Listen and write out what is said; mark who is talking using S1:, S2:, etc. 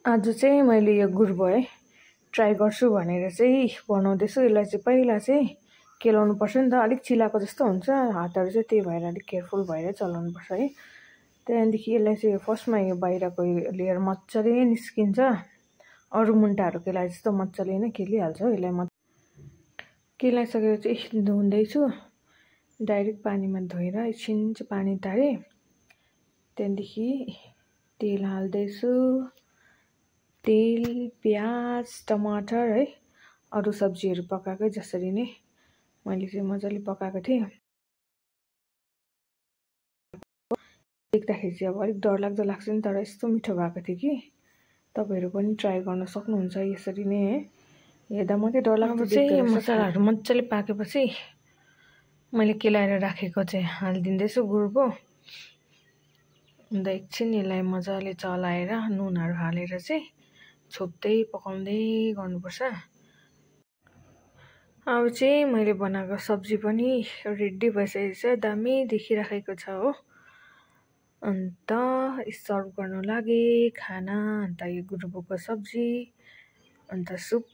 S1: आज चाहिँ मैले यो गुर्बो है ट्राई गर्छु भनेर चाहिँ बनाउँदैछु। यसलाई चाहिँ पहिला चाहिँ केलाउनु पर्छ नि त, अलिक चिलाएको जस्तो हुन्छ हातहरू चाहिँ, त्यही भएर अलिक केयरफुल भएर चलाउनु पर्छ है। त्यहाँदेखि यसलाई चाहिँ फर्स्टमा यो बाहिरको लेयर मजाले निस्किन्छ, अरू मुन्टाहरू केलाए जस्तो मजाले नै केलिहाल्छ। यसलाई केलाइसकेर चाहिँ धुँदैछु, डाइरेक्ट पानीमा धोएर एकछिन चाहिँ पानी तारेँ। त्यहाँदेखि तेल हाल्दैछु, तेल, प्याज, टमाटर है, अरू सब्जीहरू पकाएकै जसरी नै मैले चाहिँ मजाले पकाएको थिएँ। देख्दाखेरि चाहिँ अब अलिक डरलाग्दो लाग्छ नि, तर यस्तो मिठो भएको थियो कि तपाईँहरू पनि ट्राई गर्न सक्नुहुन्छ यसरी नै है। हेर्दा मात्रै डरलाग्दो चाहिँ मसलाहरू मजाले पाकेपछि मैले केलाएर राखेको चाहिँ हालिदिँदैछु गुर्बो। अन्त एकछिन यसलाई मजाले चलाएर नुनहरू हालेर चाहिँ छोप्दै पकाउँदै गर्नुपर्छ। अब चाहिँ मैले बनाएको सब्जी पनि रेडी भइसकेको छ, दामी देखिराखेको छ हो। अन्त सर्भ गर्नु लागे खाना, अन्त यो गुर्बोको सब्जी, अन्त सुप।